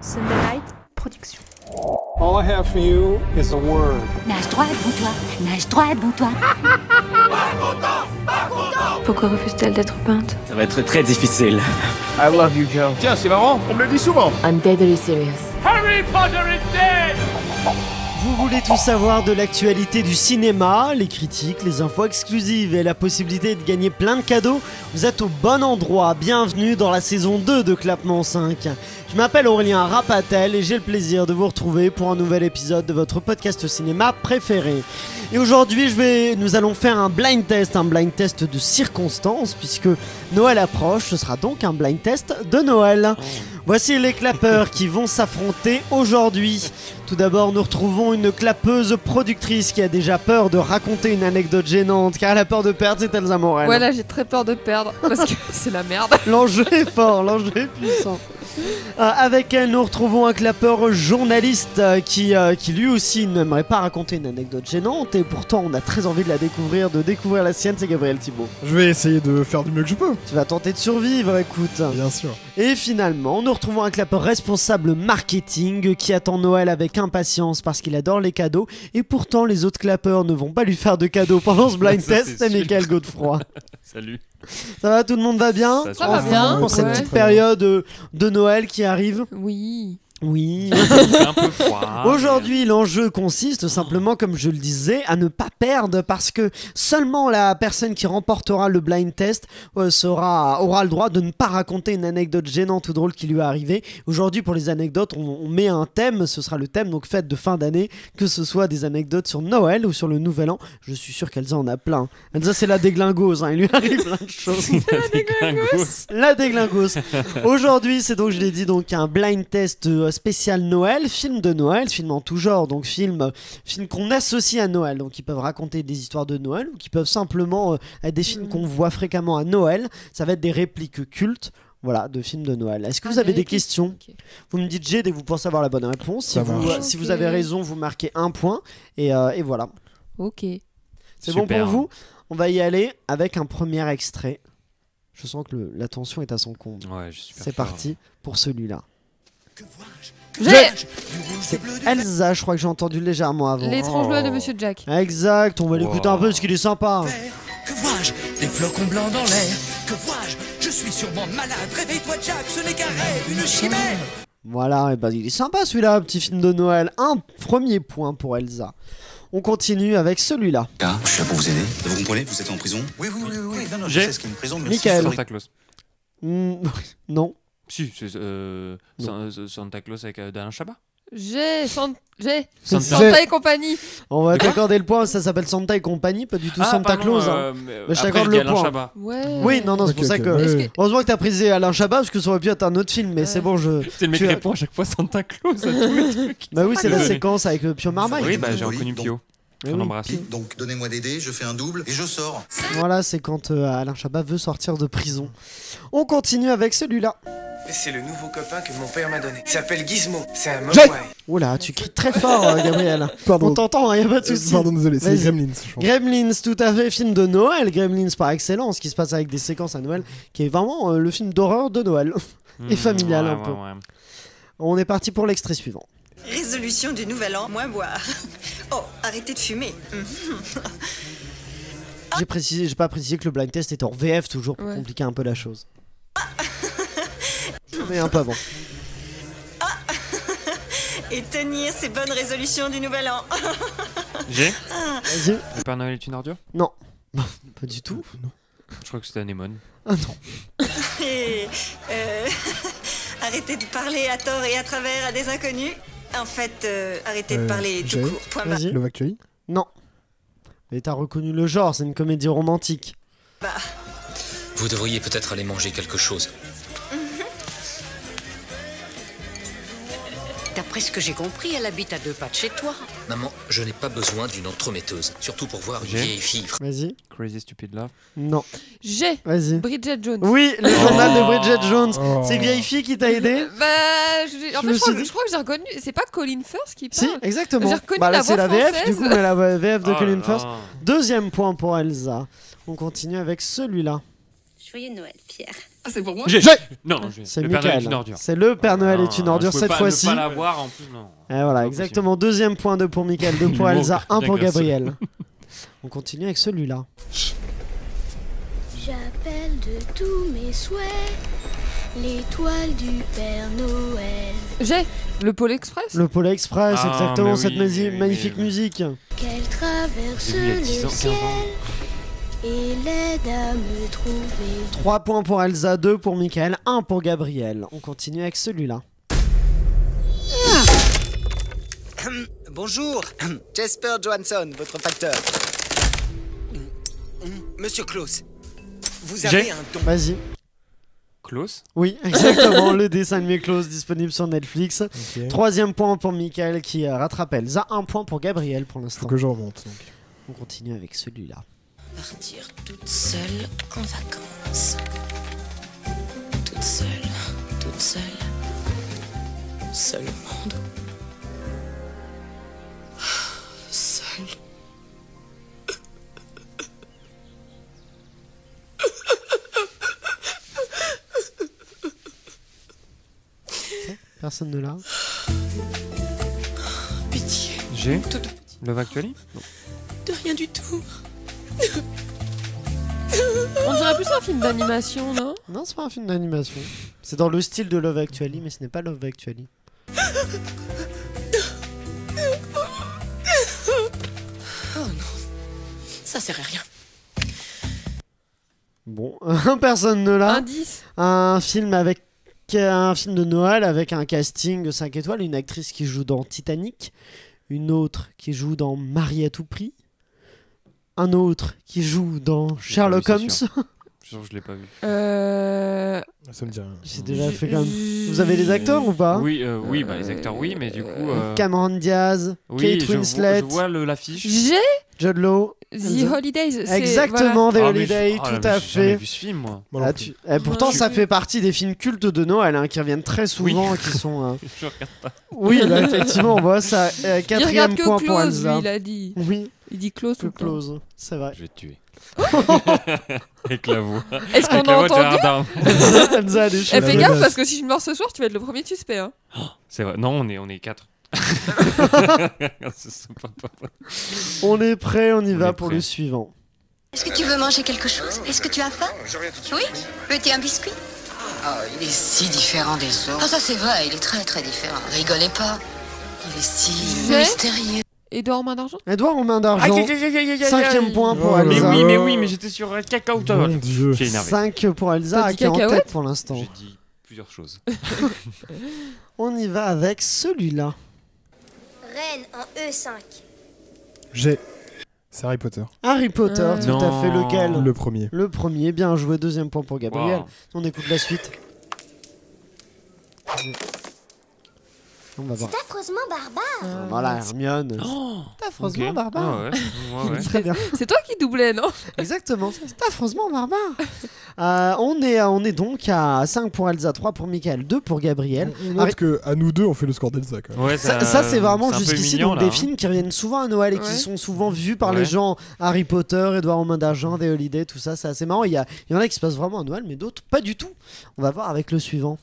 Sunday Night Production. All I have for you is a word. Nage droit devant toi, nage droit devant toi. Pourquoi refuse-t-elle d'être peinte? Ça va être très difficile. I love you, Joe. Tiens, c'est marrant, on me le dit souvent. I'm deadly serious. Harry Potter is dead! Vous voulez tout savoir de l'actualité du cinéma, les critiques, les infos exclusives et la possibilité de gagner plein de cadeaux? Vous êtes au bon endroit, bienvenue dans la saison 2 de Clapement 5. Je m'appelle Aurélien Rapatel et j'ai le plaisir de vous retrouver pour un nouvel épisode de votre podcast cinéma préféré. Et aujourd'hui nous allons faire un blind test de circonstance puisque Noël approche, ce sera donc un blind test de Noël. Voici les clapeurs qui vont s'affronter aujourd'hui. Tout d'abord, nous retrouvons une clapeuse productrice qui a déjà peur de raconter une anecdote gênante car elle a peur de perdre, c'est Elsa Morel. Ouais, là j'ai très peur de perdre parce que c'est la merde. L'enjeu est fort, l'enjeu est puissant. Avec elle, nous retrouvons un clapeur journaliste qui lui aussi n'aimerait pas raconter une anecdote gênante et pourtant on a très envie de découvrir la sienne, c'est Gabriel Thibault. Je vais essayer de faire du mieux que je peux. Tu vas tenter de survivre, écoute. Bien sûr. Et finalement, nous retrouvons un clapeur responsable marketing qui attend Noël avec impatience parce qu'il adore les cadeaux et pourtant les autres clapeurs ne vont pas lui faire de cadeaux pendant ce blind test, c'est Michael Godefroy. Salut. Ça va, tout le monde va bien? Ça va bien. Pour cette Ouais. petite période de Noël qui arrive. Oui. Oui. C'est un peu froid. Aujourd'hui, l'enjeu consiste simplement, comme je le disais, à ne pas perdre parce que seulement la personne qui remportera le blind test aura le droit de ne pas raconter une anecdote gênante ou drôle qui lui est arrivée. Aujourd'hui, pour les anecdotes, on met un thème, ce sera le thème, donc fête de fin d'année, que ce soit des anecdotes sur Noël ou sur le Nouvel An. Je suis sûr qu'Elsa en a plein. Elsa, c'est la déglingose, il lui arrive plein de choses. La déglingose. Aujourd'hui, c'est donc, je l'ai dit, donc un blind test spécial Noël, film de Noël, film en tout genre, donc film qu'on associe à Noël, donc ils peuvent raconter des histoires de Noël ou qui peuvent simplement être des films qu'on voit fréquemment à Noël. Ça va être des répliques cultes. Voilà, de films de Noël. Est-ce que vous avez des questions? Okay. Vous me dites G dès que vous pensez avoir la bonne réponse. Si vous avez raison, vous marquez un point. Et voilà. Ok. C'est Super. bon pour vous? On va y aller avec un premier extrait. Je sens que la tension est à son comble. Ouais, je suis super C'est fort. parti pour celui-là. J'ai C'est Elsa, je crois que j'ai entendu légèrement avant. l'étrange Noël de Monsieur Jack. Exact, on va l'écouter un peu parce qu'il est sympa. Que vois-je? Des flocons blancs dans l'air. Que vois-je? Je suis sûrement malade. Réveille-toi, Jack, ce n'est qu'un rêve, une chimère. Voilà, et ben il est sympa celui-là, petit film de Noël. Un premier point pour Elsa. On continue avec celui-là. Ah, je suis là pour vous aider. Vous comprenez? Vous êtes en prison? Oui. Non, je J'ai- sais ce qu'est une prison, mais Michael. Santa Claus. Non. Si, c'est Santa Claus avec d'Alain Chabat. Santa et compagnie. On va De quoi t'accorder le point, ça s'appelle Santa et compagnie, pas du tout Santa Claus. Mais je t'accorde le point. Chabat. Ouais. Oui, non, c'est pour ça que. Est-ce que- Heureusement que t'as précisé Alain Chabat parce que ça aurait pu être un autre film, mais c'est bon, C'est le mec qui répond à chaque fois Santa Claus à tous les trucs. Bah oui, c'est la Désolé. séquence avec Pio Marmaille. Oui, bah j'ai Oui, reconnu bon. Pio. Oui, On oui. embrasse. Donc donnez-moi des dés, je fais un double et je sors. Voilà, c'est quand Alain Chabat veut sortir de prison. On continue avec celui-là. C'est le nouveau copain que mon père m'a donné. Il s'appelle Gizmo. C'est un Jack. mogwai. Oula, tu cries très fort, Gabriel. Pardon. On t'entend, y a pas de souci. Pardon, désolé, c'est Vas-y. Gremlins, je pense. Gremlins, tout à fait, film de Noël. Gremlins par excellence, qui se passe avec des séquences à Noël, qui est vraiment le film d'horreur de Noël. Et familial un peu. Ouais. On est parti pour l'extrait suivant. Résolution du nouvel an, moins boire. Oh, arrêtez de fumer. J'ai pas précisé que le blind test était en VF toujours pour Ouais. compliquer un peu la chose. Mais un peu avant. Et tenir ces bonnes résolutions du nouvel an. J'ai Vas-y. Le Père Noël est une ordure. Non. Pas du tout. Je crois que c'était Anémone. Ah non. Et arrêtez de parler à tort et à travers à des inconnus. En fait, arrêtez de parler tout j'ai- court. Point barre. Vas-y. Love Actually. Non. Mais t'as reconnu le genre, c'est une comédie romantique. Vous devriez peut-être aller manger quelque chose. D'après ce que j'ai compris, elle habite à 2 pas de chez toi. Maman, je n'ai pas besoin d'une entremetteuse. Surtout pour voir une J'ai- vieille fille. Vas-y. Crazy Stupid Love. Non. J'ai Vas-y. Bridget Jones. Oui, le journal de Bridget Jones. Oh. C'est vieille fille qui t'a aidé? Bah, en Je fait, me je crois, suis dit- je crois que j'ai reconnu. C'est pas Colin Firth qui Si, parle. exactement. J'ai reconnu Bah là, la c'est voix la VF, française. du coup, mais la VF de Oh Colin là Firth. là. Deuxième point pour Elsa. On continue avec celui-là. Joyeux Noël, Pierre. Ah, c'est pour moi? Non, C'est le Père Noël est Michael. une ordure. C'est le Père Noël est une ordure Je pouvais cette pas fois-ci. Ne pas l'avoir en plus, non. Et voilà, exactement. Deuxième point, 2 pour Michael, 2 pour Elsa, 1 pour Bien Gabriel. On continue avec celui-là. J'appelle de tous mes souhaits l'étoile du Père Noël. J'ai le Pôle Express. Le Pôle Express, Ah, exactement, mais cette oui, magnifique musique. Qu'elle traverse J'ai vu il y a le 10 ans, 15 ciel ans. et l'aide à me trouver. 3 points pour Elsa, 2 pour Michael, 1 pour Gabriel. On continue avec celui-là. Bonjour, Jesper Johansson, votre facteur. Monsieur Klaus, vous avez un don. Vas-y. Klaus? Oui, exactement, le dessin animé Klaus disponible sur Netflix. Ok. 3e point pour Michael qui rattrape Elsa, 1 point pour Gabriel pour l'instant. Faut que je remonte. Donc. On continue avec celui-là. Partir toute seule en vacances. Toute seule, toute seule. Seul au monde. Seul. Personne ne l'a. Pitié. J'ai Love Actually? Non. De rien du tout. On dirait plus un film d'animation, non? Non, c'est pas un film d'animation. C'est dans le style de Love Actually, mais ce n'est pas Love Actually. Oh non. Ça sert à rien. Bon, personne ne l'a. Indice. Un film de Noël avec un casting 5 étoiles, une actrice qui joue dans Titanic, une autre qui joue dans Marie à tout prix, un autre qui joue dans Sherlock Holmes. Je l'ai pas vu. Ça me dit rien. J'ai déjà fait quand même. Vous avez les acteurs ou pas? Oui, bah les acteurs oui, mais du coup. Cameron Diaz, Oui, Kate Winslet, je vois l'affiche. J'ai Jude Law. The Holidays. Exactement, voilà. The Holiday, tout à J'ai jamais fait. vu ce film, moi. Ah, pourtant, ça fait partie des films cultes de Noël hein, qui reviennent très souvent, qui sont. Je regarde pas. Oui, là, effectivement, on voit ça. Il regarde 4e que point pour Close, Elsa. lui, il a dit. Oui, Il dit Close tout que le temps. close, c'est vrai. Je vais te tuer. Avec la voix. Est-ce qu'on Avec a la voix de entendu? Gérard Darmon. Elsa a des Eh, choses. fais gaffe parce que si je meurs ce soir, tu vas être le premier suspect. Hein. C'est vrai. Non, on est 4. On est prêt, on y va est pour prêt. le suivant. Est-ce que tu veux manger quelque chose? Est-ce que tu as faim? Oui? Veux-tu un biscuit? Oh, il est si différent des autres. Ah, ça c'est vrai, il est très très différent. Rigolez pas. Il est si J'ai mystérieux. Edouard Main d'Argent. Edouard aux mains d'argent. 5e point pour Oh là Elsa. là. mais j'étais sur Cacao. Mon Dieu. J'ai énervé. 5 pour Elsa Petit qui est en cacahuète tête pour l'instant. J'ai dit plusieurs choses. On y va avec celui-là. Reine en E5. J'ai. C'est Harry Potter. Harry Potter, tout à Non. fait. Lequel? Le premier. Le premier, bien joué. 2e point pour Gabriel. Wow. On écoute la suite. On va voir. C'est affreusement barbare. Voilà, Hermione. Oh, C'est affreusement ok. barbare. Ah ouais. Ouais, ouais. Très bien. C'est toi qui doublais, non? Exactement, c'est affreusement barbare. On est donc à 5 pour Elsa, 3 pour Michael, 2 pour Gabriel. On note que à nous deux, on fait le score d'Elsa quand même. Ouais, Ça c'est vraiment un peu jusqu'ici mignon, donc là, des hein. films qui reviennent souvent à Noël et qui Ouais. sont souvent vus par les Ouais. gens. Harry Potter, Edouard aux mains d'argent, The Holiday, tout ça, c'est assez marrant. Il y en a qui se passent vraiment à Noël, mais d'autres pas du tout. On va voir avec le suivant.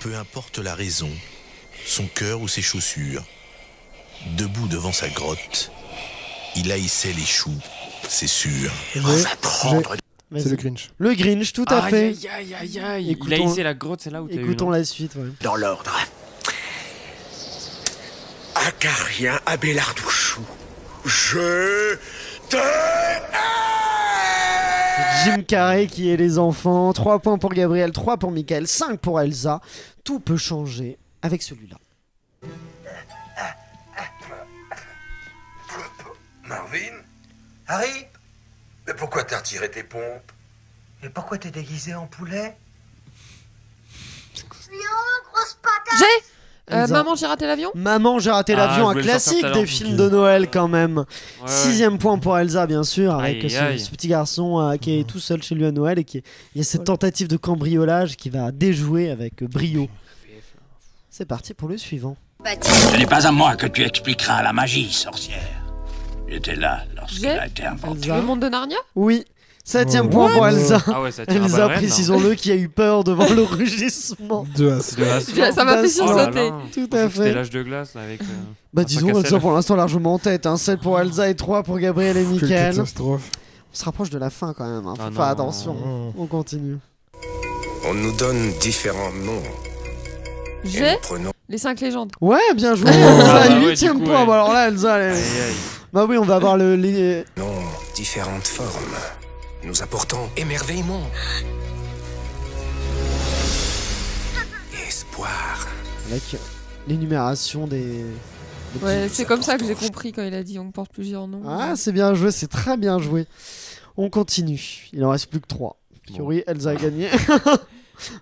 Peu importe la raison, son cœur ou ses chaussures, debout devant sa grotte, il haïssait les choux, c'est sûr. Vas-y. C'est le Grinch. Le Grinch, tout à fait. Aïe, aïe, aïe, aïe. Il a Écoutons- hissé la grotte, c'est là où t'as eu. Écoutons non la suite. Ouais. Dans l'ordre. Acarien Abélardouchou, je te Jim Carrey qui est les enfants. 3 points pour Gabriel, 3 pour Michael, 5 pour Elsa. Tout peut changer avec celui-là. Marvin? Harry? Mais pourquoi t'as retiré tes pompes? Et pourquoi t'es déguisé en poulet? Grosse patate. J'ai Elsa. Maman, j'ai raté l'avion. Maman, j'ai raté Ah, l'avion, je un voulais le sortir classique tout à l'heure. des films de Noël quand même. Ouais, 6e point pour Elsa, bien sûr, avec Aïe, aïe. ce petit garçon qui est tout seul chez lui à Noël et il y a cette tentative de cambriolage qui va déjouer avec brio. C'est parti pour le suivant. Ce n'est pas à moi que tu expliqueras la magie, sorcière. J'étais là lorsqu'elle a été inventée. Elsa. Le monde de Narnia. Oui, 7ème point pour Elsa. Ah ouais, ça tire à Elsa, balles réelles, précisons-le, qui a eu peur devant le rugissement. De As. Ça m'a fait sursauter. Tout à C'était fait. l'âge de glace avec. Bah disons Elsa pour l'instant largement en tête. 7 pour Elsa et 3 pour Gabriel et Quelle Mickaël. catastrophe. On se rapproche de la fin quand même. Faut Ah faire non. attention. On continue. On nous donne différents noms. J'ai Nous prenons les 5 légendes. Ouais, bien joué. Ah Elsa, bah ouais, 8ème du coup, point. ouais. Bah alors là, Elsa, elle est- Aïe, aïe. bah oui, on va avoir les. différentes formes. Nous apportons émerveillement. Et espoir. Avec l'énumération des. Ouais, c'est comme ça que j'ai compris quand il a dit on porte plusieurs noms. Ah, c'est bien joué, c'est très bien joué. On continue. Il en reste plus que 3. A priori, Elsa a gagné.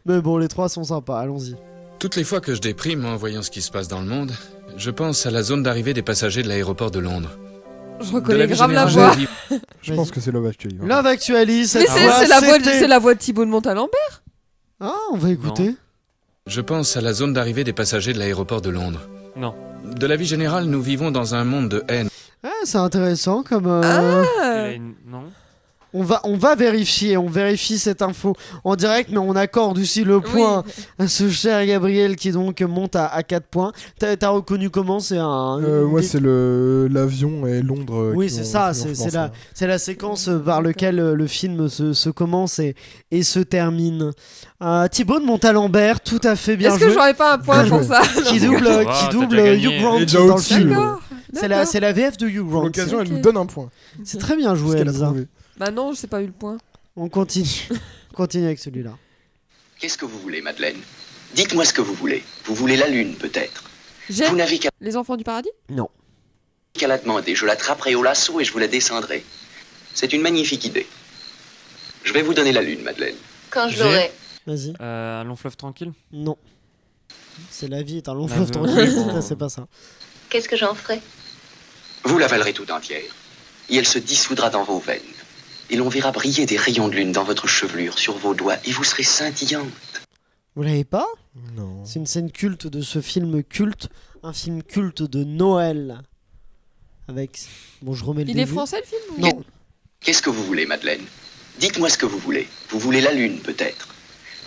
Mais bon, les 3 sont sympas, allons-y. Toutes les fois que je déprime en voyant ce qui se passe dans le monde, je pense à la zone d'arrivée des passagers de l'aéroport de Londres. Je reconnais vie grave la générale, voix. Je pense que c'est Love Actually. Love Actually, cette Mais fois, c'est la voix de Thibaut de Montalembert. Ah, on va écouter. Je pense à la zone d'arrivée des passagers de l'aéroport de Londres. Non. De la vie générale, nous vivons dans un monde de haine. Ah, c'est intéressant comme. Non. On va vérifier, on vérifie cette info en direct, mais on accorde aussi le point à ce cher Gabriel qui donc monte à 4 points. T'as reconnu comment? C'est un. Ouais, c'est l'avion et Londres. Oui, qui c'est ont- ça, qui ont c'est commencé. la séquence par laquelle le film se commence et se termine. Thibaut de Montalembert, tout à fait bien Est-ce joué. que j'aurais pas un point pour ça? Qui double, t'as gagné. Hugh Grant Et déjà dans le au-dessus, film. D'accord. C'est la VF de Hugh Pour Grant. l'occasion, Ok. elle nous donne un point. C'est très bien joué, Parce qu'elle a Elsa. trouvé. Bah non, j'ai pas eu le point. On continue. On continue avec celui-là. Qu'est-ce que vous voulez, Madeleine? Dites-moi ce que vous voulez. Vous voulez la lune, peut-être? J'ai Vous n'avez qu'à les enfants du paradis. Non. la demander. Je l'attraperai au lasso et je vous la descendrai. C'est une magnifique idée. Je vais vous donner la lune, Madeleine. Quand je J'ai- l'aurai. Vas-y. Un long fleuve tranquille. Non. C'est la vie est un long La fleuve vie, tranquille. oui, bon. C'est pas ça. Qu'est-ce que j'en ferai? Vous l'avalerez tout entière. Et elle se dissoudra dans vos veines. Et l'on verra briller des rayons de lune dans votre chevelure, sur vos doigts, et vous serez scintillante. Vous l'avez pas? Non. C'est une scène culte de ce film culte, un film culte de Noël. Avec. Bon, je remets le Il est début. français le film ou- Non. Qu'est-ce que vous voulez, Madeleine? Dites-moi ce que vous voulez. Vous voulez la lune, peut-être?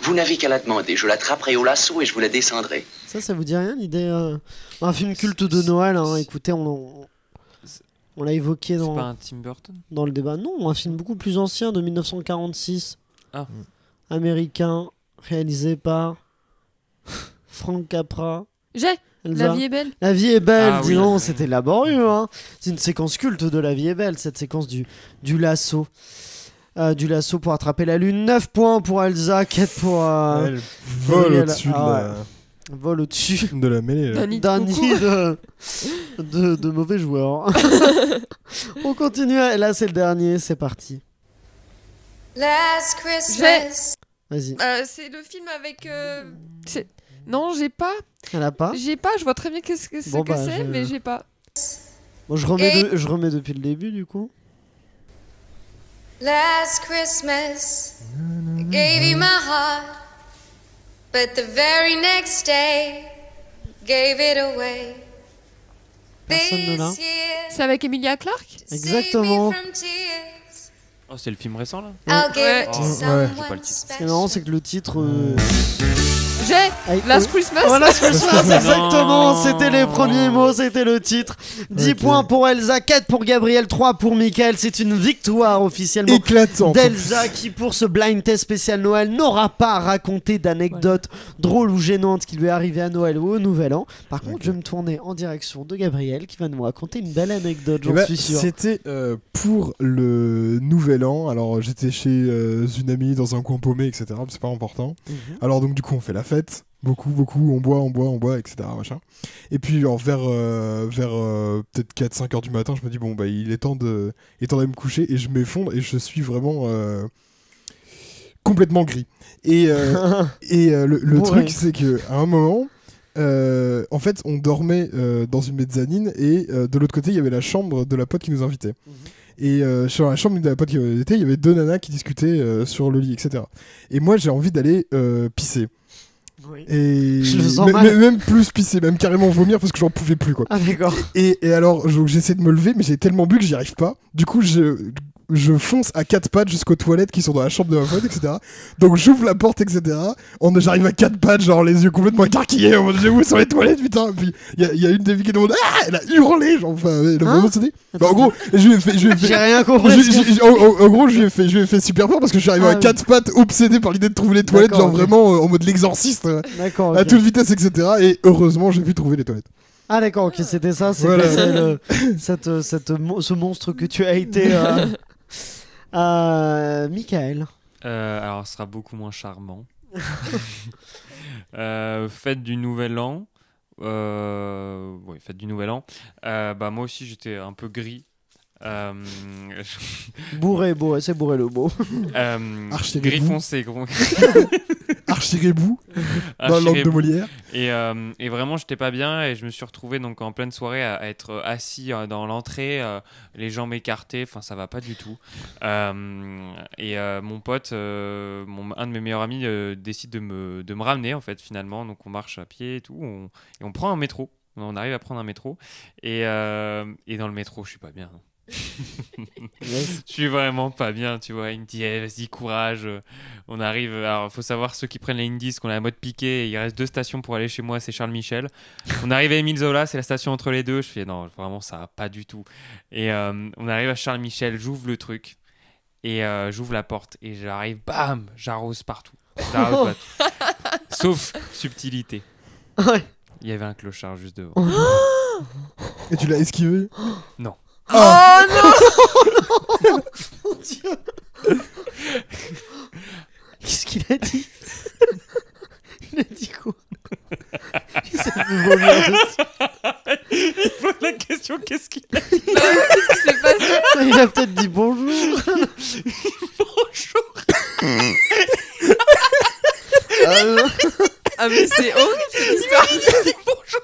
Vous n'avez qu'à la demander. Je l'attraperai au lasso et je vous la descendrai. Ça vous dit rien l'idée un film culte de Noël, hein. Écoutez, on l'a évoqué C'est pas dans, un Tim Burton. dans le débat. Non, un film beaucoup plus ancien de 1946. Ah. Américain, réalisé par Frank Capra. J'ai Elsa. La vie est belle. La vie est belle, Ah dis oui. donc, c'était laborieux. Hein. C'est une séquence culte de La vie est belle, cette séquence du lasso. Du lasso pour attraper la lune. 9 points pour Elsa, 4 pour. Elle vole Gabriel. au-dessus Vol au-dessus de la mêlée. là. D'un nid de coucou. de mauvais joueurs. On continue, et là c'est le dernier, c'est parti. Last Christmas. Vas-y. C'est le film avec. Non, j'ai pas. Elle a pas. J'ai pas. Je vois très bien qu'est-ce que c'est, Bon, bah, je- mais j'ai pas. Bon, je remets depuis le début du coup. Last Christmas, I gave you my heart, but the very next day, gave it away. Personne ne l'a. C'est avec Emilia Clarke. Exactement. Oh, c'est le film récent là. I'll give Ouais. it to Oh, someone j'ai pas le titre. Ce qui est marrant, c'est que le titre. J'ai Last Christmas. Oh, Last Christmas, Non. exactement. C'était les premiers mots, c'était le titre. 10 Ok. points pour Elsa, 4 pour Gabriel, 3 pour Mickaël. C'est une victoire officiellement Éclatante. d'Elsa qui, pour ce blind test spécial Noël, n'aura pas raconté d'anecdotes drôles ou gênantes qui lui est arrivée à Noël ou au Nouvel An. Par contre, je vais me tourner en direction de Gabriel qui va nous raconter une belle anecdote, Eh j'en ben, suis sûr. C'était pour le nouvel an. Alors j'étais chez une amie dans un coin paumé, etc. C'est pas important. Alors donc du coup on fait la fête. Beaucoup, on boit, etc. Machin. Et puis genre, vers peut-être 4-5 heures du matin, je me dis bon bah il est temps d'aller me coucher et je m'effondre et je suis vraiment complètement gris. Et le Bourré. truc c'est que à un moment en fait on dormait dans une mezzanine et de l'autre côté il y avait la chambre de la pote qui nous invitait. Et sur la chambre de la pote qui nous invitait il y avait deux nanas qui discutaient sur le lit, etc. Et moi j'ai envie d'aller pisser. Oui. Et Je le sens mal. même plus pisser, même carrément vomir parce que j'en pouvais plus quoi. Ah d'accord. Et alors j'essaie de me lever mais j'ai tellement bu que j'y arrive pas. Du coup je fonce à 4 pattes jusqu'aux toilettes qui sont dans la chambre de ma pote, etc. Donc j'ouvre la porte, etc. J'arrive à 4 pattes, genre les yeux complètement écarquillés. Où sont les toilettes, putain. Puis il y a une des filles qui demande ah, elle a hurlé, genre, enfin, elle a vraiment sauté. Bah, en gros, je lui ai fait. J'ai rien compris. En gros, je lui ai fait super peur parce que je suis arrivé à 4 pattes, obsédé par l'idée de trouver les toilettes, genre vraiment en mode l'exorciste, à toute vitesse, etc. Et heureusement, j'ai pu trouver les toilettes. Ah d'accord, ok, c'était ça, c'était Voilà. ce monstre que tu as été. Michael. Alors, ce sera beaucoup moins charmant. Fête du Nouvel An. Oui, fête du Nouvel An. Bah, moi aussi, j'étais un peu gris. Bourré, c'est bourré le beau. Gris foncé. Archirébou dans la langue de Molière. Et vraiment, j'étais pas bien et je me suis retrouvé donc en pleine soirée à être assis dans l'entrée, les jambes écartées. Enfin, ça va pas du tout. Mon pote, un de mes meilleurs amis, décide de me ramener en fait finalement. Donc on marche à pied et tout, et on prend un métro. On arrive à prendre un métro et dans le métro, je suis pas bien. Je suis vraiment pas bien, tu vois. Il me dit vas-y, courage, on arrive. Alors faut savoir, ceux qui prennent les Indies, qu'on a la mode piqué, il reste 2 stations pour aller chez moi, c'est Charles Michel. On arrive à Émile Zola, c'est la station entre les deux. Je fais non, vraiment ça va pas du tout. Et on arrive à Charles Michel, j'ouvre le truc et j'ouvre la porte et j'arrive, bam, j'arrose partout. Sauf subtilité, il y avait un clochard juste devant. Et tu l'as esquivé? Non. Oh non. Mon Dieu. Qu'est-ce qu'il a dit? Il a dit quoi? Il s'est fait vomir aussi. Il pose la question, qu'est-ce qu'il a dit? Qu'est-ce qui s'est passé? Il a peut-être dit bonjour. Bonjour. Ah mais c'est horrible cette histoire. Bonjour.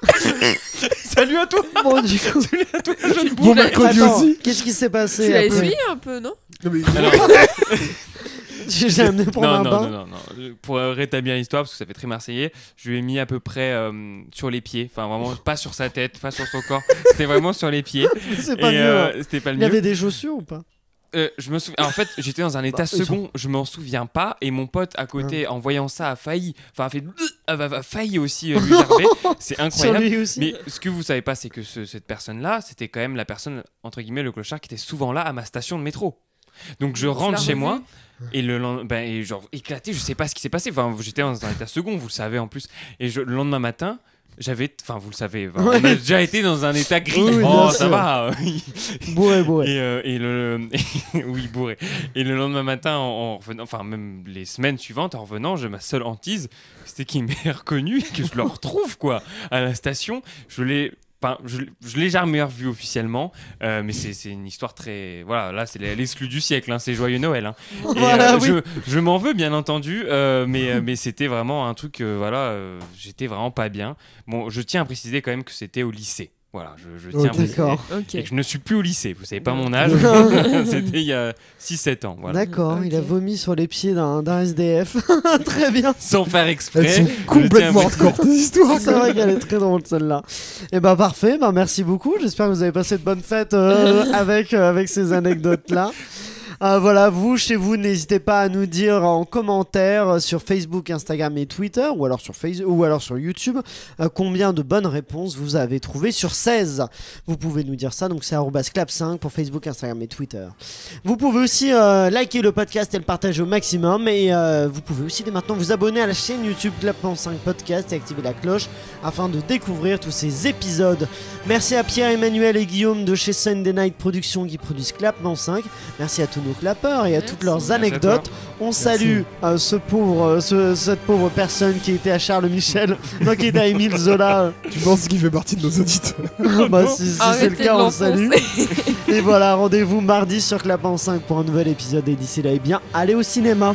Salut à toi. Bon, du coup, salut à toi, jeune Bon mercredi aussi. Qu'est-ce qui s'est passé? Tu l'as essuyé un peu, non? Alors, j'ai amené pour un bain. Non. Pour rétablir l'histoire, parce que ça fait très marseillais, je lui ai mis à peu près sur les pieds. Enfin, vraiment, pas sur sa tête, pas sur son corps. C'était vraiment sur les pieds. C'est pas mieux. C'était pas le Il mieux. y avait des chaussures ou pas? Je me souviens. En fait, j'étais dans un état second, je m'en souviens pas, et mon pote à côté, en voyant ça, a failli. Enfin, a failli aussi lui gerber. C'est incroyable. Lui aussi. Mais ce que vous savez pas, c'est que cette personne-là, c'était quand même la personne, entre guillemets, le clochard qui était souvent là à ma station de métro. Donc je rentre chez moi. Et et genre éclaté, je sais pas ce qui s'est passé. Enfin, j'étais dans un état second, vous le savez en plus. Et le lendemain matin, vous le savez, on a déjà été dans un état gris. Oui, ça va. Bourré. Oui, bourré. Et le lendemain matin, en revenant, enfin même les semaines suivantes, en revenant, ma seule hantise, c'était qu'il m'ait reconnu et que je le retrouve quoi à la station. Je l'ai jamais revu officiellement, mais c'est une histoire très... Voilà, là c'est l'exclu du siècle, hein, c'est Joyeux Noël. Hein. Voilà, oui. Je m'en veux bien entendu, mais c'était vraiment un truc, j'étais vraiment pas bien. Bon, je tiens à préciser quand même que c'était au lycée. Voilà, je tiens à préciser. Et que je ne suis plus au lycée, vous savez pas mon âge, c'était il y a 6-7 ans. Voilà. D'accord, il a vomi sur les pieds d'un SDF. Très bien. Sans faire exprès. Elles sont complètement hardcore tes histoires. C'est vrai qu'elle est très drôle celle-là. Et bah parfait, merci beaucoup. J'espère que vous avez passé de bonnes fêtes avec ces anecdotes-là. Voilà, vous, chez vous, n'hésitez pas à nous dire en commentaire sur Facebook, Instagram et Twitter, ou alors sur YouTube, combien de bonnes réponses vous avez trouvées sur 16. Vous pouvez nous dire ça, donc c'est @clap5 pour Facebook, Instagram et Twitter. Vous pouvez aussi liker le podcast et le partager au maximum, et vous pouvez aussi dès maintenant vous abonner à la chaîne YouTube Clap5 Podcast et activer la cloche afin de découvrir tous ces épisodes. Merci à Pierre, Emmanuel et Guillaume de chez Sunday Night Productions qui produisent Clap5. Merci à tous nos clappeurs et à toutes leurs anecdotes. On salue cette pauvre personne qui était à Charles Michel, non, qui était à Émile Zola. Tu penses qu'il fait partie de nos auditeurs? Si c'est le cas, on salue. Et voilà, rendez-vous mardi sur Clap5 pour un nouvel épisode. Et d'ici là, allez au cinéma.